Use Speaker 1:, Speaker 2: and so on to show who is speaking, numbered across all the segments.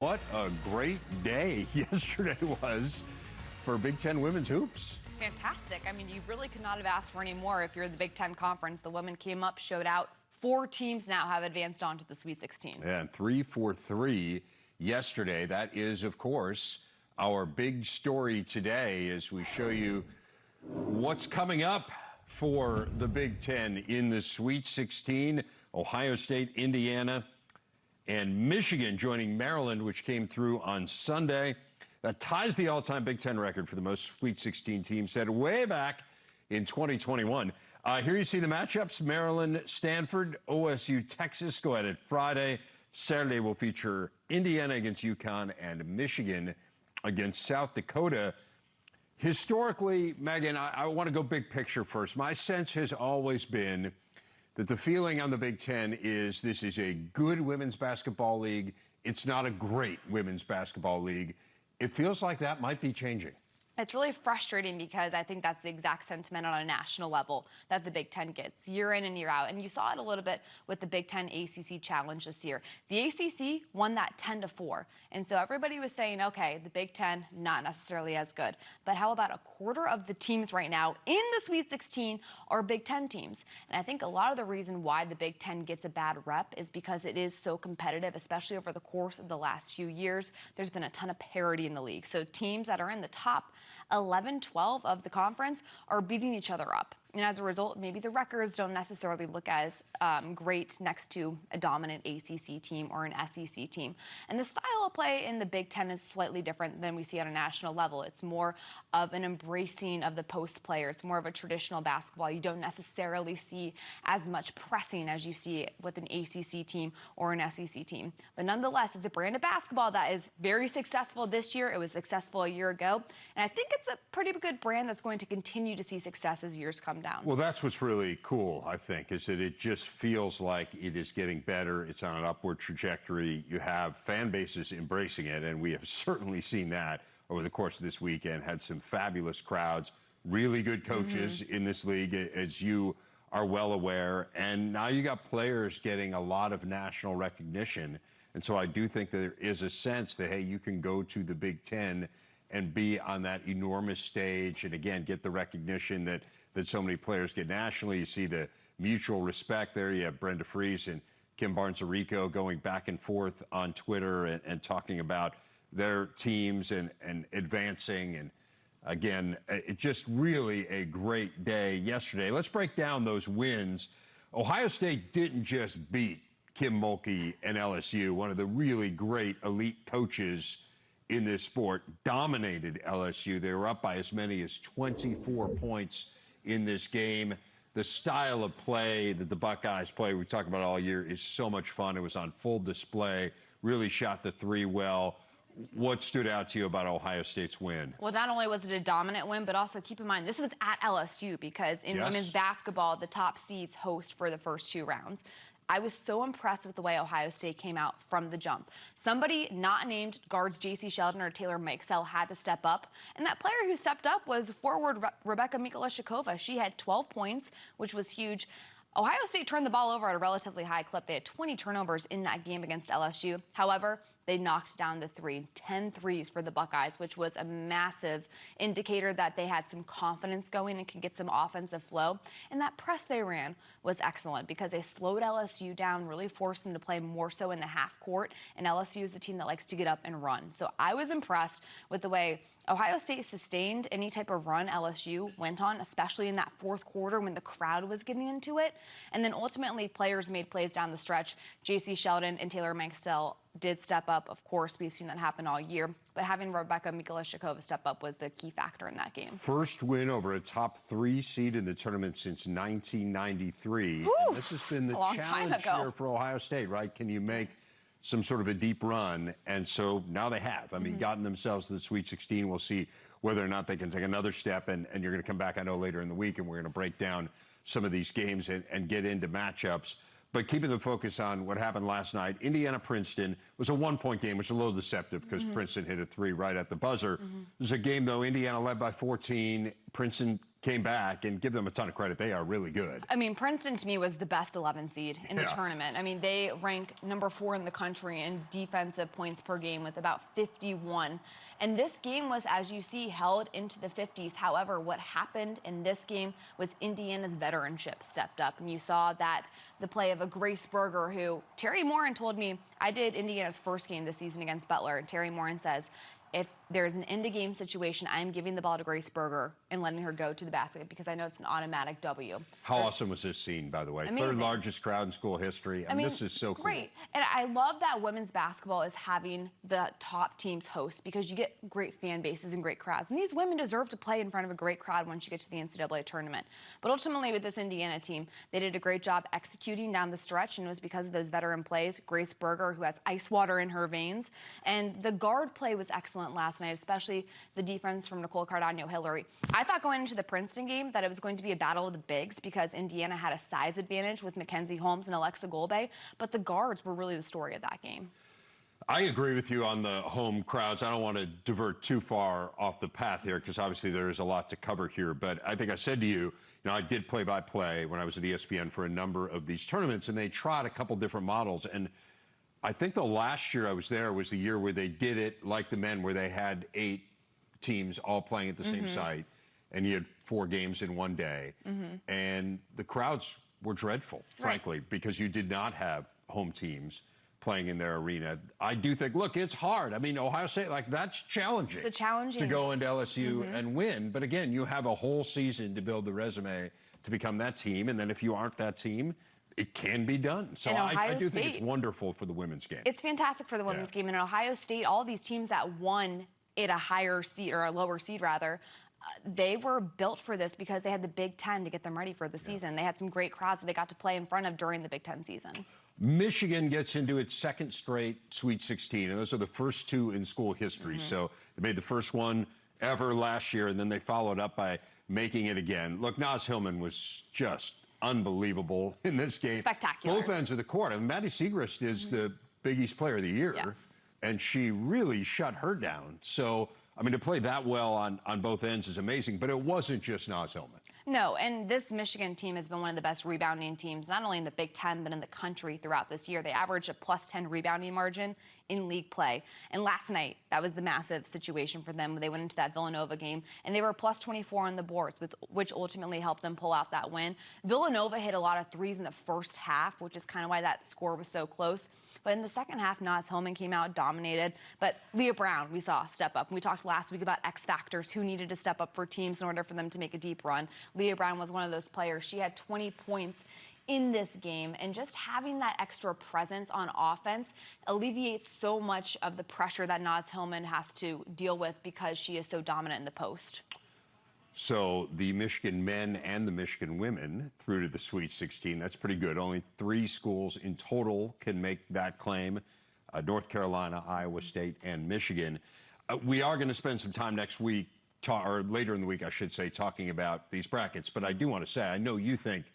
Speaker 1: What a great day yesterday was for Big Ten women's hoops.
Speaker 2: It's fantastic. I mean, you really could not have asked for any more if you're the Big Ten Conference. The women came up, showed out. 4 teams now have advanced on to the Sweet 16.
Speaker 1: And 3-4-3 yesterday. That is, of course, our big story today as we show you what's coming up for the Big Ten in the Sweet 16. Ohio State, Indiana, and Michigan joining Maryland, which came through on Sunday. That ties the all-time Big Ten record for the most Sweet 16 teams set way back in 2021. Here you see the matchups. Maryland, Stanford, OSU, Texas go at it Friday. Saturday will feature Indiana against UConn and Michigan against South Dakota. Historically, Megan, I want to go big picture first. My sense has always been that the feeling on the Big Ten is this is a good women's basketball league. It's not a great women's basketball league. It feels like that might be changing.
Speaker 2: It's really frustrating because I think that's the exact sentiment on a national level that the Big Ten gets year in and year out. And you saw it a little bit with the Big Ten ACC Challenge this year. The ACC won that 10-4. And so everybody was saying, okay, the Big Ten, not necessarily as good. But how about a quarter of the teams right now in the Sweet 16 are Big Ten teams? And I think a lot of the reason why the Big Ten gets a bad rep is because it is so competitive, especially over the course of the last few years. There's been a ton of parity in the league. So teams that are in the top 11, 12 of the conference are beating each other up. And as a result, maybe the records don't necessarily look as great next to a dominant ACC team or an SEC team. And the style of play in the Big Ten is slightly different than we see on a national level. It's more of an embracing of the post player. It's more of a traditional basketball. You don't necessarily see as much pressing as you see with an ACC team or an SEC team. But nonetheless, it's a brand of basketball that is very successful this year. It was successful a year ago. And I think it's a pretty good brand that's going to continue to see success as years come down.
Speaker 1: Well, that's what's really cool, I think, is that it just feels like it is getting better. It's on an upward trajectory. You have fan bases embracing it, and we have certainly seen that over the course of this weekend. Had some fabulous crowds, really good coaches in this league, as you are well aware. And now you got players getting a lot of national recognition. And so I do think that there is a sense that, hey, you can go to the Big Ten and be on that enormous stage and, again, get the recognition that so many players get nationally. You see the mutual respect there. You have Brenda Fries and Kim Barnes-Arico going back and forth on Twitter and talking about their teams and advancing. And, again, it just really a great day yesterday. Let's break down those wins. Ohio State didn't just beat Kim Mulkey and LSU, one of the really great elite coaches in this sport, dominated LSU. They were up by as many as 24 points in this game. The style of play that the Buckeyes play, we talk about all year, is so much fun. It was on full display, really shot the three well. What stood out to you about Ohio State's win?
Speaker 2: Well, not only was it a dominant win, but also keep in mind, this was at LSU because in women's basketball, the top seeds host for the first 2 rounds. I was so impressed with the way Ohio State came out from the jump. Somebody not named guards J.C. Sheldon or Taylor Mikesell had to step up. And that player who stepped up was forward Rebecca Mikulášeková. She had 12 points, which was huge. Ohio State turned the ball over at a relatively high clip. They had 20 turnovers in that game against LSU. However, they knocked down the 10 threes for the Buckeyes, which was a massive indicator that they had some confidence going and could get some offensive flow. And that press they ran was excellent because they slowed LSU down, really forced them to play more so in the half court. And LSU is a team that likes to get up and run. So I was impressed with the way Ohio State sustained any type of run LSU went on, especially in that fourth quarter when the crowd was getting into it. And then ultimately players made plays down the stretch. J.C. Sheldon and Taylor Mikesell did step up. Of course, we've seen that happen all year. But having Rebecca Mikulášeková step up was the key factor in that game.
Speaker 1: First win over a top 3 seed in the tournament since 1993. And this has been the challenge here for Ohio State, right? Can you make some sort of a deep run? And so now they have. I mean, gotten themselves to the Sweet 16. We'll see whether or not they can take another step. And you're going to come back, I know, later in the week, and we're going to break down some of these games and get into matchups. But keeping the focus on what happened last night, Indiana-Princeton was a 1-point game, which is a little deceptive because Princeton hit a 3 right at the buzzer. It was a game, though, Indiana led by 14. Princeton came back, and give them a ton of credit. They are really good.
Speaker 2: I mean, Princeton to me was the best 11 seed in the tournament. I mean, they rank number 4 in the country in defensive points per game with about 51. And this game was, as you see, held into the 50s. However, what happened in this game was Indiana's veteranship stepped up. And you saw that the play of a Grace Berger, who Terry Morin told me, I did Indiana's first game this season against Butler. And Terry Morin says, if there's an end-of-game situation, I'm giving the ball to Grace Berger and letting her go to the basket because I know it's an automatic W.
Speaker 1: How awesome was this scene, by the way?
Speaker 2: Amazing.
Speaker 1: Third largest crowd in school history. I mean, this is so cool.
Speaker 2: Great. And I love that women's basketball is having the top teams host because you get great fan bases and great crowds. And these women deserve to play in front of a great crowd once you get to the NCAA tournament. But ultimately with this Indiana team, they did a great job executing down the stretch, and it was because of those veteran plays. Grace Berger, who has ice water in her veins. And the guard play was excellent last night, especially the defense from Nicole Cardano-Hillary. I thought going into the Princeton game that it was going to be a battle of the bigs because Indiana had a size advantage with Mackenzie Holmes and Alexa Golbe, but the guards were really the story of that game.
Speaker 1: I agree with you on the home crowds. I don't want to divert too far off the path here because obviously there is a lot to cover here. But I think I said to you, I did play-by-play when I was at ESPN for a number of these tournaments, and they tried a couple different models. And I think the last year I was there was the year where they did it like the men, where they had 8 teams all playing at the same site, and you had 4 games in one day. And the crowds were dreadful, frankly, because you did not have home teams playing in their arena. I do think, look, it's hard. I mean, Ohio State, that's challenging.
Speaker 2: It's challenging
Speaker 1: to go into LSU and win. But again, you have a whole season to build the resume to become that team. And then if you aren't that team, it can be done. So I do think it's wonderful for the women's game.
Speaker 2: It's fantastic for the women's game. And in Ohio State, all these teams that won at a higher seed, or a lower seed rather, they were built for this because they had the Big Ten to get them ready for the season. They had some great crowds that they got to play in front of during the Big Ten season.
Speaker 1: Michigan gets into its second straight Sweet 16, and those are the first 2 in school history. So they made the first one ever last year, and then they followed up by making it again. Look, Naz Hillman was just unbelievable in this game.
Speaker 2: Spectacular.
Speaker 1: Both ends of the court. I mean, Maddie Siegrist is the Big East Player of the Year, and she really shut her down. So, I mean, to play that well on both ends is amazing, but it wasn't just Naz Hillman.
Speaker 2: No, and this Michigan team has been one of the best rebounding teams, not only in the Big Ten, but in the country throughout this year. They average a +10 rebounding margin in league play. And last night, that was the massive situation for them. They went into that Villanova game, and they were +24 on the boards, which ultimately helped them pull out that win. Villanova hit a lot of threes in the first half, which is kind of why that score was so close. But in the second half, Naz Hillman came out, dominated. But Leah Brown, we saw step up. We talked last week about X factors, who needed to step up for teams in order for them to make a deep run. Leah Brown was one of those players. She had 20 points in this game, and just having that extra presence on offense alleviates so much of the pressure that Naz Hillman has to deal with because she is so dominant in the post.
Speaker 1: So the Michigan men and the Michigan women through to the Sweet 16. That's pretty good. Only 3 schools in total can make that claim. North Carolina, Iowa State, and Michigan. We are going to spend some time next week, or later in the week, I should say, talking about these brackets. But I do want to say, I know you think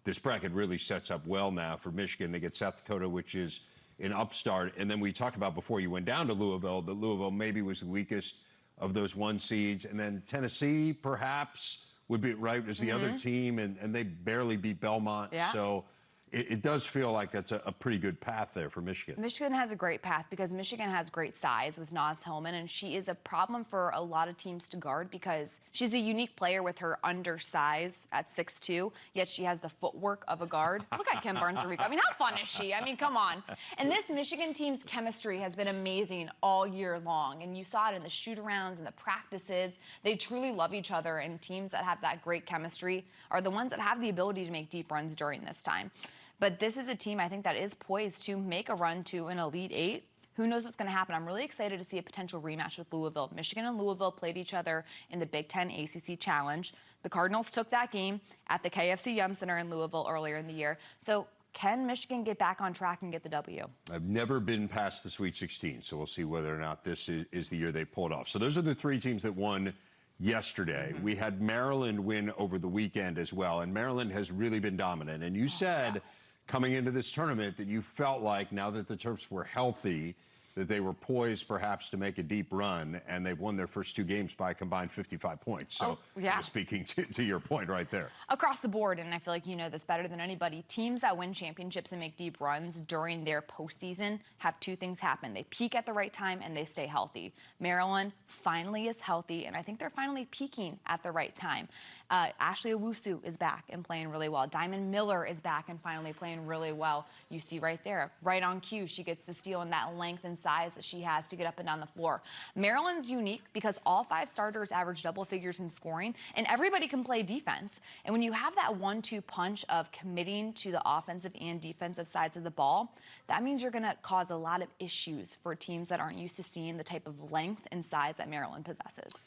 Speaker 1: this bracket really sets up well now for Michigan. They get South Dakota, which is an upstart. And then we talked about before you went down to Louisville, that Louisville maybe was the weakest of those 1 seeds, and then Tennessee perhaps would be right as the other team, and they barely beat Belmont. So it does feel like that's a pretty good path there for Michigan.
Speaker 2: Michigan has a great path because Michigan has great size with Naz Hillman, and she is a problem for a lot of teams to guard because she's a unique player with her undersize at 6'2", yet she has the footwork of a guard. Look at Kim Barnes-Rico. I mean, how fun is she? I mean, come on. And this Michigan team's chemistry has been amazing all year long, and you saw it in the shoot-arounds and the practices. They truly love each other, and teams that have that great chemistry are the ones that have the ability to make deep runs during this time. But this is a team, I think, that is poised to make a run to an Elite Eight. Who knows what's going to happen? I'm really excited to see a potential rematch with Louisville. Michigan and Louisville played each other in the Big Ten ACC Challenge. The Cardinals took that game at the KFC Yum Center in Louisville earlier in the year. So can Michigan get back on track and get the W?
Speaker 1: I've never been past the Sweet 16, so we'll see whether or not this is the year they pull it off. So those are the 3 teams that won yesterday. We had Maryland win over the weekend as well, and Maryland has really been dominant. And you said coming into this tournament that you felt like now that the Terps were healthy, that they were poised perhaps to make a deep run, and they've won their first 2 games by a combined 55 points. So
Speaker 2: yeah.
Speaker 1: speaking to your point right there.
Speaker 2: Across the board, and I feel like you know this better than anybody, teams that win championships and make deep runs during their postseason have 2 things happen. They peak at the right time and they stay healthy. Maryland finally is healthy, and I think they're finally peaking at the right time. Ashley Owusu is back and playing really well. Diamond Miller is back and finally playing really well. You see right there, right on cue, she gets the steal in that length and size that she has to get up and down the floor. Maryland's unique because all 5 starters average double figures in scoring, and everybody can play defense. And when you have that 1-2 punch of committing to the offensive and defensive sides of the ball, that means you're going to cause a lot of issues for teams that aren't used to seeing the type of length and size that Maryland possesses.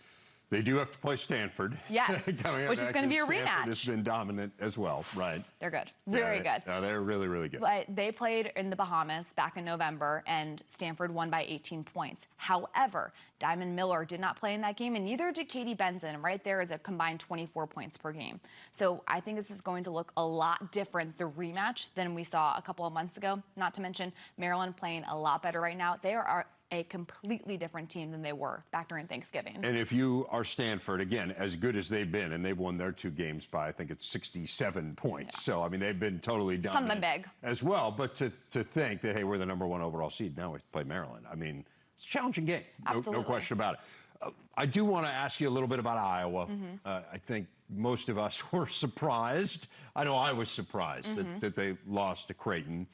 Speaker 1: They do have to play Stanford.
Speaker 2: Yes, which is going to be a rematch.
Speaker 1: Stanford has been dominant as well, right?
Speaker 2: They're good. Very good.
Speaker 1: They're really, really good.
Speaker 2: But they played in the Bahamas back in November, and Stanford won by 18 points. However, Diamond Miller did not play in that game, and neither did Katie Benson. Right there is a combined 24 points per game. So I think this is going to look a lot different, the rematch, than we saw a couple of months ago. Not to mention Maryland playing a lot better right now. They are a completely different team than they were back during Thanksgiving.
Speaker 1: And if you are Stanford, again, as good as they've been, and they've won their 2 games by, I think it's 67 points. Yeah. So, I mean, they've been totally dominant.
Speaker 2: Something big.
Speaker 1: As well, but to think that, hey, we're the #1 overall seed, now we play Maryland. I mean, it's a challenging game. No question about it. I do want to ask you a little bit about Iowa. I think most of us were surprised. I know I was surprised that they lost to Creighton.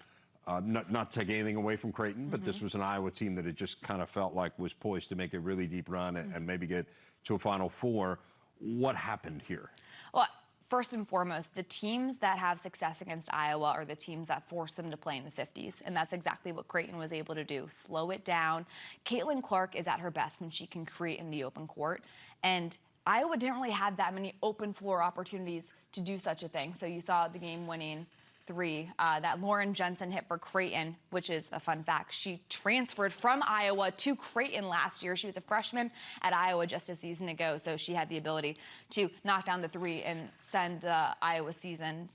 Speaker 1: Not taking anything away from Creighton, but this was an Iowa team that it just kind of felt like was poised to make a really deep run and maybe get to a Final Four. What happened here? Well,
Speaker 2: first and foremost, the teams that have success against Iowa are the teams that force them to play in the 50s, and that's exactly what Creighton was able to do. Slow it down. Caitlin Clark is at her best when she can create in the open court, and Iowa didn't really have that many open floor opportunities to do such a thing. So you saw the game-winning 3 that Lauren Jensen hit for Creighton, which is a fun fact. She transferred from Iowa to Creighton last year. She was a freshman at Iowa just a season ago, so she had the ability to knock down the 3 and send Iowa season,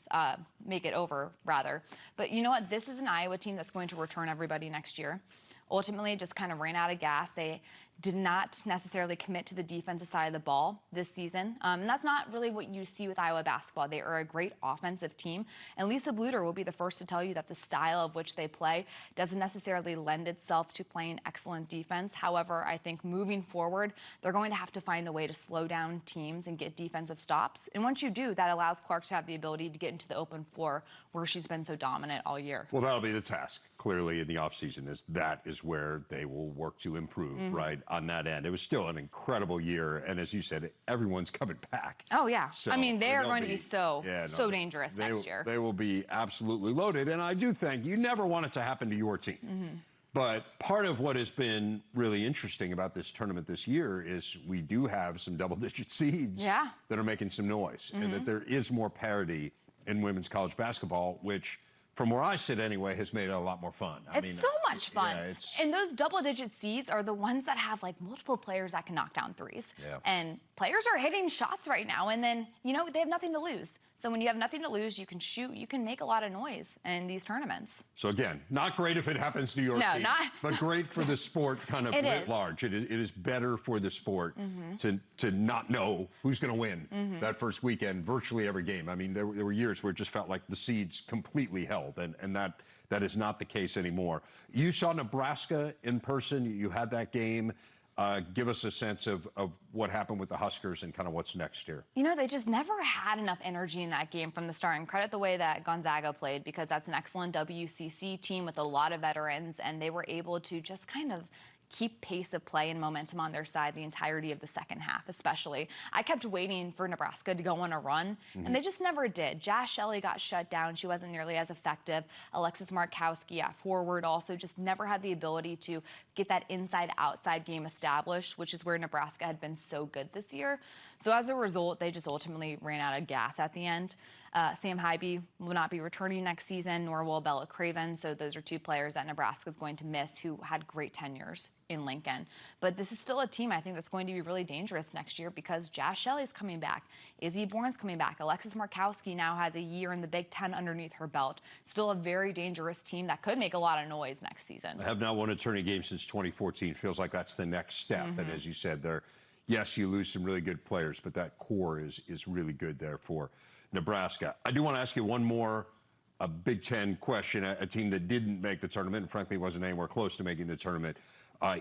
Speaker 2: make it over, rather. But you know what? This is an Iowa team that's going to return everybody next year. Ultimately, just kind of ran out of gas. They did not necessarily commit to the defensive side of the ball this season. And that's not really what you see with Iowa basketball. They are a great offensive team. And Lisa Bluter will be the first to tell you that the style of which they play doesn't necessarily lend itself to playing excellent defense. However, I think moving forward, they're going to have to find a way to slow down teams and get defensive stops. And once you do, that allows Clark to have the ability to get into the open floor where she's been so dominant all year.
Speaker 1: Well, that'll be the task, clearly, in the offseason, is where they will work to improve, right, on that end. It was still an incredible year, and as you said, everyone's coming back.
Speaker 2: Oh, yeah.
Speaker 1: So
Speaker 2: I mean, they are going to be so dangerous next year.
Speaker 1: They will be absolutely loaded, and I do think you never want it to happen to your team. But part of what has been really interesting about this tournament this year is we do have some double-digit seeds that are making some noise, and that there is more parity in women's college basketball, which, from where I sit anyway, has made it a lot more fun.
Speaker 2: It's so much fun. And those double-digit seeds are the ones that have, like, multiple players that can knock down threes. And players are hitting shots right now, and then, you know, they have nothing to lose. So when you have nothing to lose, you can shoot, you can make a lot of noise in these tournaments.
Speaker 1: So again, not great if it happens to your team, but great for the sport kind of writ large. It is better for the sport to not know who's going to win that first weekend, virtually every game. I mean, there were years where it just felt like the seeds completely held, and that is not the case anymore. You saw Nebraska in person. You had that game. Give us a sense of what happened with the Huskers and kind of what's next here.
Speaker 2: You know, they just never had enough energy in that game from the start. And credit the way that Gonzaga played, because that's an excellent WCC team with a lot of veterans, and they were able to just kind of keep pace of play and momentum on their side the entirety of the second half, especially. I kept waiting for Nebraska to go on a run, and they just never did. Jazz Shelley got shut down. She wasn't nearly as effective. Alexis Markowski at forward also just never had the ability to get that inside-outside game established, which is where Nebraska had been so good this year. So as a result, they just ultimately ran out of gas at the end. Sam Hybe will not be returning next season, nor will Bella Craven. So those are two players that Nebraska is going to miss who had great tenures in Lincoln. But this is still a team I think that's going to be really dangerous next year because Jazz Shelley's coming back. Izzy Bourne's coming back. Alexis Markowski now has a year in the Big Ten underneath her belt. Still a very dangerous team that could make a lot of noise next season.
Speaker 1: I have not won a tourney game since 2014. Feels like that's the next step. And as you said, yes, you lose some really good players, but that core is really good there for Nebraska. I do want to ask you one more Big Ten question. A team that didn't make the tournament and frankly wasn't anywhere close to making the tournament.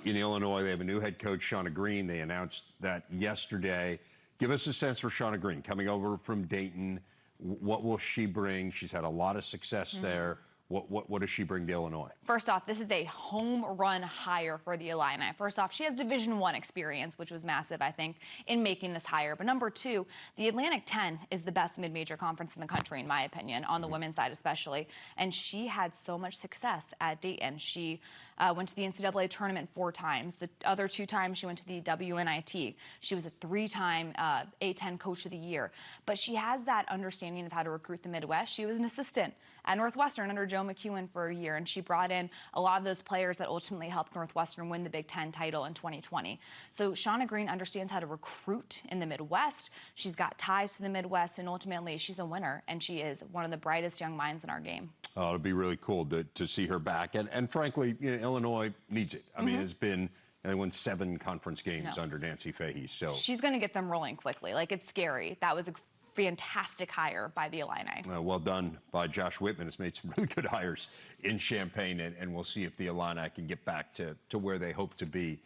Speaker 1: In Illinois, they have a new head coach, Shauna Green. They announced that yesterday. Give us a sense for Shauna Green coming over from Dayton. What will she bring? She's had a lot of success there. What does she bring to Illinois?
Speaker 2: First off, this is a home run hire for the Illini. First off, she has Division I experience, which was massive, I think, in making this hire. But number two, the Atlantic 10 is the best mid-major conference in the country, in my opinion, on the women's side especially. And she had so much success at Dayton. She went to the NCAA tournament 4 times. The other 2 times she went to the WNIT. She was a 3-time A10 Coach of the Year. But she has that understanding of how to recruit the Midwest. She was an assistant at Northwestern under Joe McEwen for a year, and she brought in a lot of those players that ultimately helped Northwestern win the Big Ten title in 2020. So Shauna Green understands how to recruit in the Midwest. She's got ties to the Midwest, and ultimately she's a winner, and she is one of the brightest young minds in our game.
Speaker 1: Oh, it'll be really cool to see her back. And frankly, Illinois needs it. I mean, it's been, they won 7 conference games under Nancy Fahey. So
Speaker 2: she's going to get them rolling quickly. Like, it's scary. That was a fantastic hire by the Illini.
Speaker 1: Well done by Josh Whitman. Has made some really good hires in Champaign, and we'll see if the Illini can get back to where they hope to be,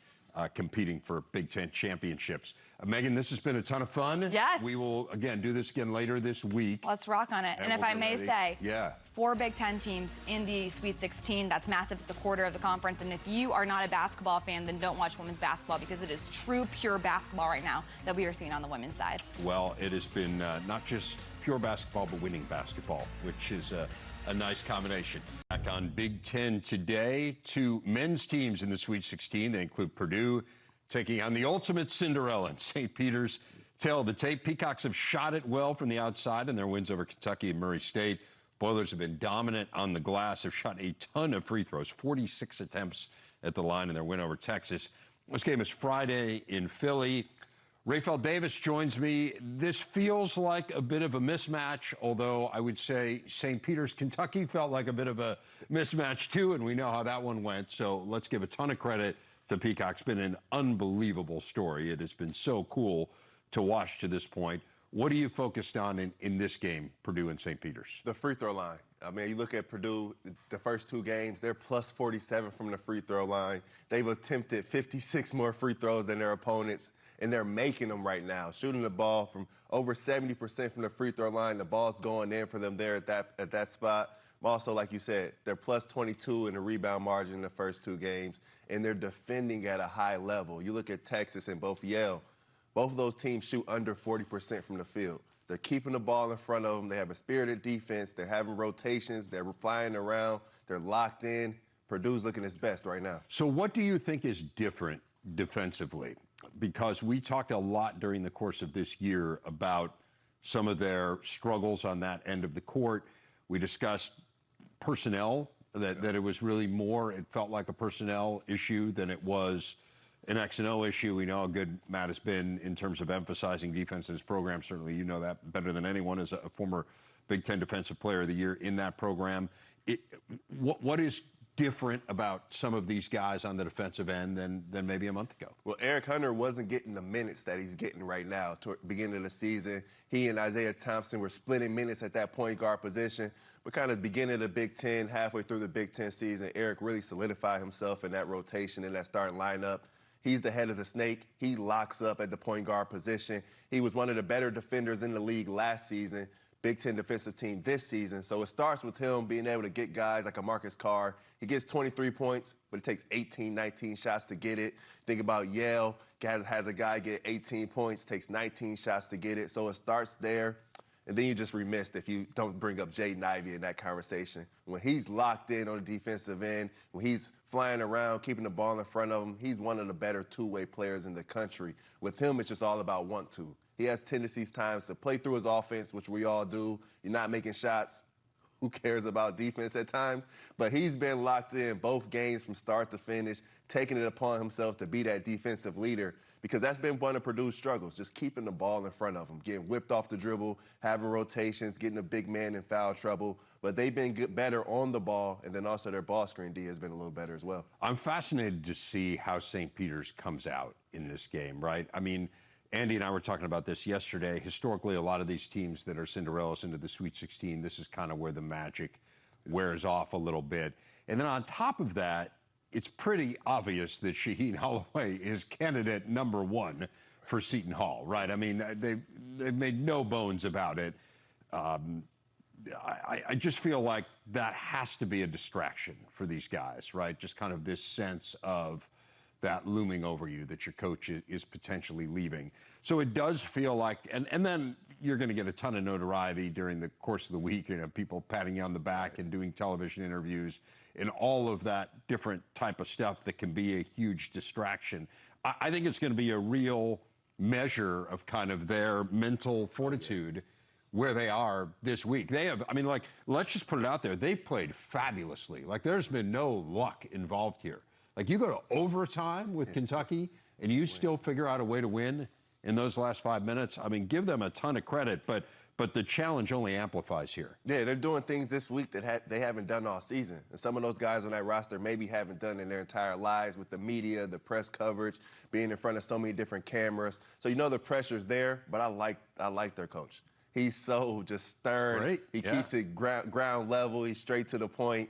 Speaker 1: competing for Big Ten championships. Megan, this has been a ton of fun.
Speaker 2: Yes.
Speaker 1: We will, again, do this again later this week.
Speaker 2: Let's rock on it. And if
Speaker 1: we'll
Speaker 2: I may say, 4 Big Ten teams in the Sweet 16. That's massive. It's a quarter of the conference. And if you are not a basketball fan, then don't watch women's basketball because it is true, pure basketball right now that we are seeing on the women's side.
Speaker 1: Well, it has been not just pure basketball, but winning basketball, which is a nice combination. Back on Big Ten today, 2 men's teams in the Sweet 16. They include Purdue taking on the ultimate Cinderella in St. Peter's. Tail of the tape, Peacocks have shot it well from the outside in their wins over Kentucky and Murray State. Boilers have been dominant on the glass, have shot a ton of free throws, 46 attempts at the line in their win over Texas. This game is Friday in Philly. Rafael Davis joins me. This feels like a bit of a mismatch, although I would say St. Peter's, Kentucky felt like a bit of a mismatch too, and we know how that one went. So let's give a ton of credit to Peacock. It's been an unbelievable story. It has been so cool to watch to this point. What are you focused on in this game, Purdue and St. Peter's?
Speaker 3: The free throw line. I mean, you look at Purdue, the first 2 games, they're plus 47 from the free throw line. They've attempted 56 more free throws than their opponents, and they're making them right now, shooting the ball from over 70% from the free throw line. The ball's going in for them there at that spot. Also, like you said, they're plus 22 in the rebound margin in the first 2 games, and they're defending at a high level. You look at Texas and both Yale. Both of those teams shoot under 40% from the field. They're keeping the ball in front of them. They have a spirited defense. They're having rotations. They're flying around. They're locked in. Purdue's looking its best right now.
Speaker 1: So what do you think is different defensively? Because we talked a lot during the course of this year about some of their struggles on that end of the court. We discussed personnel, that it was really more, it felt like a personnel issue than it was an X and O issue. We know how good Matt has been in terms of emphasizing defense in his program. Certainly you know that better than anyone as a former Big Ten Defensive Player of the Year in that program. What is different about some of these guys on the defensive end than maybe a month ago?
Speaker 3: Well, Eric Hunter wasn't getting the minutes that he's getting right now. Toward the beginning of the season, he and Isaiah Thompson were splitting minutes at that point guard position. But kind of beginning of the Big Ten, halfway through the Big Ten season, Eric really solidified himself in that rotation, in that starting lineup. He's the head of the snake. He locks up at the point guard position. He was one of the better defenders in the league last season, Big Ten defensive team this season. So it starts with him being able to get guys like a Marcus Carr. He gets 23 points, but it takes 18, 19 shots to get it. Think about Yale, has a guy get 18 points, takes 19 shots to get it. So it starts there. And then you just remiss if you don't bring up Jaden Ivey in that conversation. When he's locked in on the defensive end, when he's flying around, keeping the ball in front of him. He's one of the better two-way players in the country. With him, it's just all about want to. He has tendencies times to play through his offense, which we all do. You're not making shots. Who cares about defense at times? But he's been locked in both games from start to finish, taking it upon himself to be that defensive leader, because that's been one of Purdue's struggles, just keeping the ball in front of him, getting whipped off the dribble, having rotations, getting a big man in foul trouble. But they've been better on the ball, and then also their ball screen D has been a little better as well.
Speaker 1: I'm fascinated to see how St. Peter's comes out in this game, right? I mean, Andy and I were talking about this yesterday. Historically, a lot of these teams that are Cinderellas into the Sweet 16, this is kind of where the magic wears off a little bit. And then on top of that, it's pretty obvious that Shaheen Holloway is candidate number one for Seton Hall, right? I mean, they've made no bones about it. I just feel like that has to be a distraction for these guys, right? Just kind of this sense of that looming over you, that your coach is potentially leaving. So it does feel like, and then you're going to get a ton of notoriety during the course of the week, you know, people patting you on the back and doing television interviews and all of that different type of stuff that can be a huge distraction. I think it's going to be a real measure of kind of their mental fortitude where they are this week. They have, I mean, like, let's just put it out there. They've played fabulously. Like, there's been no luck involved here. Like, you go to overtime with Kentucky and you still figure out a way to win in those last 5 minutes. I mean, give them a ton of credit, but the challenge only amplifies here.
Speaker 3: Yeah, they're doing things this week that they haven't done all season. And some of those guys on that roster maybe haven't done in their entire lives, with the media, the press coverage, being in front of so many different cameras. So you know the pressure's there, but I like their coach. He's so just stern.
Speaker 1: Great.
Speaker 3: He keeps it ground level. He's straight to the point.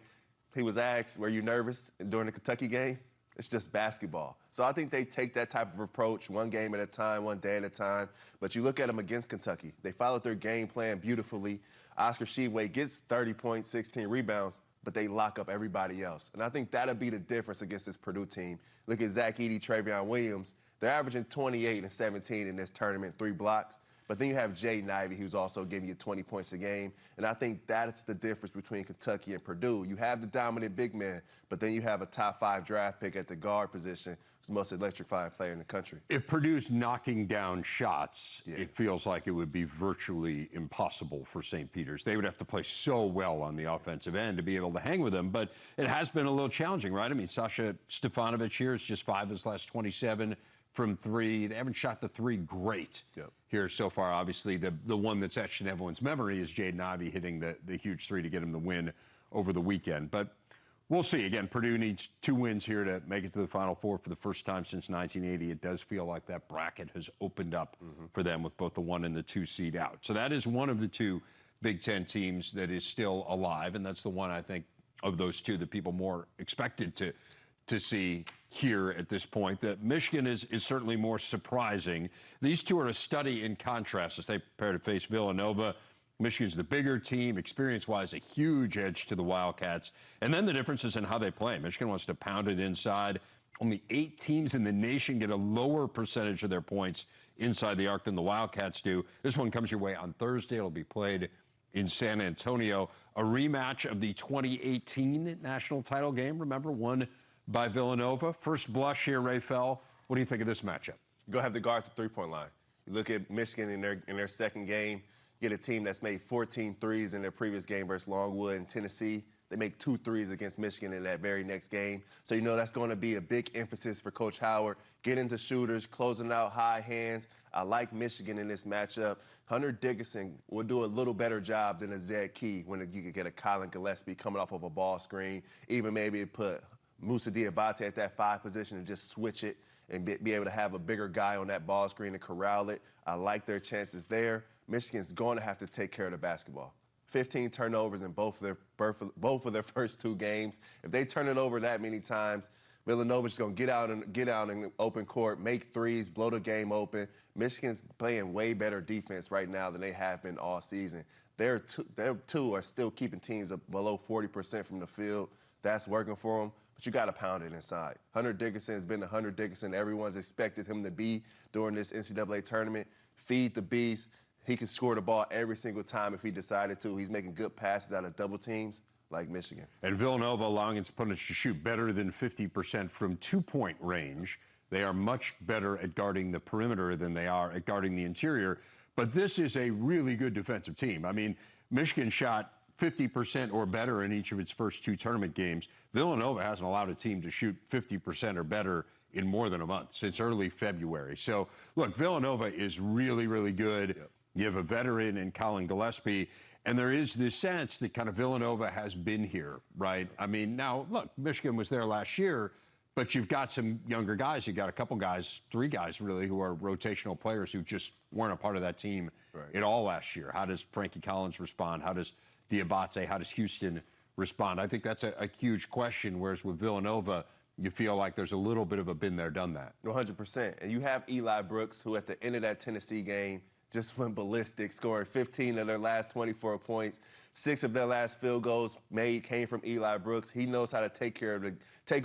Speaker 3: He was asked, were you nervous during the Kentucky game? It's just basketball. So I think they take that type of approach, one game at a time, one day at a time. But you look at them against Kentucky. They followed their game plan beautifully. Oscar Tshiebwe gets 30 points, 16 rebounds, but they lock up everybody else. And I think that'll be the difference against this Purdue team. Look at Zach Edey, Travion Williams. They're averaging 28 and 17 in this tournament, 3 blocks. But then you have Jaden Ivey, who's also giving you 20 points a game. And I think that's the difference between Kentucky and Purdue. You have the dominant big man, but then you have a top 5 draft pick at the guard position, who's the most electrifying player in the country.
Speaker 1: If Purdue's knocking down shots, it feels like it would be virtually impossible for St. Peter's. They would have to play so well on the offensive end to be able to hang with them. But it has been a little challenging, right? I mean, Sasha Stefanovic here is just 5 of his last 27 from 3. They haven't shot the 3 great here so far. Obviously, the one that's etched in everyone's memory is Jaden Ivey hitting the huge 3 to get him the win over the weekend. But we'll see. Again, Purdue needs 2 wins here to make it to the Final Four for the first time since 1980. It does feel like that bracket has opened up for them with both the 1 and the 2 seed out. So that is one of the 2 Big Ten teams that is still alive, and that's the one, I think, of those 2 that people more expected to see here at this point. That Michigan is certainly more surprising. These 2 are a study in contrast as they prepare to face Villanova. Michigan's the bigger team, experience-wise, a huge edge to the Wildcats. And then the differences in how they play. Michigan wants to pound it inside. Only 8 teams in the nation get a lower percentage of their points inside the arc than the Wildcats do. This one comes your way on Thursday. It'll be played in San Antonio. A rematch of the 2018 national title game, remember, won by Villanova. First blush here, Rafael. What do you think of this matchup?
Speaker 3: You're going to have to guard the three-point line. You look at Michigan in their second game, get a team that's made 14 threes in their previous game versus Longwood and Tennessee. They make 2 threes against Michigan in that very next game. So you know that's going to be a big emphasis for Coach Howard. Get into shooters, closing out high hands. I like Michigan in this matchup. Hunter Dickinson will do a little better job than a Zed Key when you could get a Colin Gillespie coming off of a ball screen. Even maybe put Moussa Diabate at that 5 position and just switch it and be able to have a bigger guy on that ball screen and corral it. I like their chances there. Michigan's going to have to take care of the basketball. 15 turnovers in both of their first 2 games. If they turn it over that many times, Villanova's going to get out in open court, make threes, blow the game open. Michigan's playing way better defense right now than they have been all season. Their two are still keeping teams below 40% from the field. That's working for them. But you got to pound it inside. Hunter Dickinson has been the Hunter Dickinson everyone's expected him to be during this NCAA tournament. Feed the beast. He can score the ball every single time if he decided to. He's making good passes out of double teams. like Michigan.
Speaker 1: And Villanova allowing its opponents to shoot better than 50% from two-point range. They are much better at guarding the perimeter than they are at guarding the interior. But this is a really good defensive team. I mean, Michigan shot 50% or better in each of its first 2 tournament games. Villanova hasn't allowed a team to shoot 50% or better in more than a month, since early February. So, look, Villanova is really, really good.
Speaker 3: Yep.
Speaker 1: You have a veteran in Colin Gillespie, and there is this sense that kind of Villanova has been here, right? I mean, now, look, Michigan was there last year, but you've got some younger guys. You've got a couple guys, 3 guys really, who are rotational players who just weren't a part of that team at all last year. How does Frankie Collins respond? How does Diabate, how does Houston respond? I think that's a huge question, whereas with Villanova, you feel like there's a little bit of a been there, done that.
Speaker 3: 100%. And you have Eli Brooks, who at the end of that Tennessee game just went ballistic, scoring 15 of their last 24 points. 6 of their last field goals made came from Eli Brooks. He knows how to take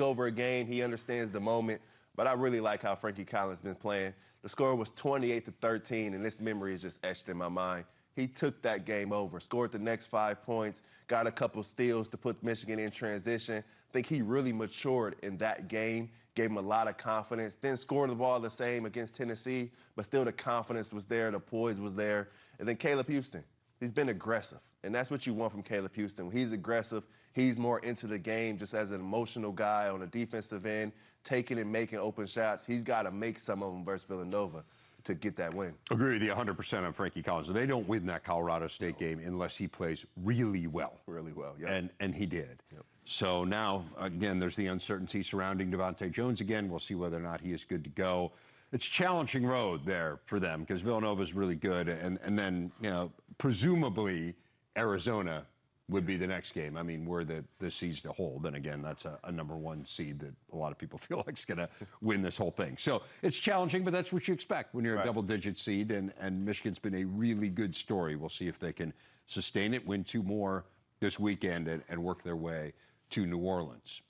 Speaker 3: over a game. He understands the moment. But I really like how Frankie Collins has been playing. The score was 28-13, and this memory is just etched in my mind. He took that game over, scored the next 5 points, got a couple steals to put Michigan in transition. I think he really matured in that game, gave him a lot of confidence. Then scored the ball the same against Tennessee, but still the confidence was there, the poise was there. And then Caleb Houston, he's been aggressive. And that's what you want from Caleb Houston. When he's aggressive, he's more into the game just as an emotional guy on the defensive end, taking and making open shots. He's got to make some of them versus Villanova to get that win.
Speaker 1: Agree with you 100% on Frankie Collins. They don't win that Colorado State game unless he plays really well.
Speaker 3: Really well, yeah.
Speaker 1: And he did.
Speaker 3: Yep.
Speaker 1: So now, again, there's the uncertainty surrounding Devontae Jones again. We'll see whether or not he is good to go. It's a challenging road there for them because Villanova's really good. And then, you know, presumably Arizona would be the next game. I mean, were the seeds to hold, then again, that's a number 1 seed that a lot of people feel like is going to win this whole thing. So it's challenging, but that's what you expect when you're a double-digit seed, and Michigan's been a really good story. We'll see if they can sustain it, win 2 more this weekend, and work their way to New Orleans.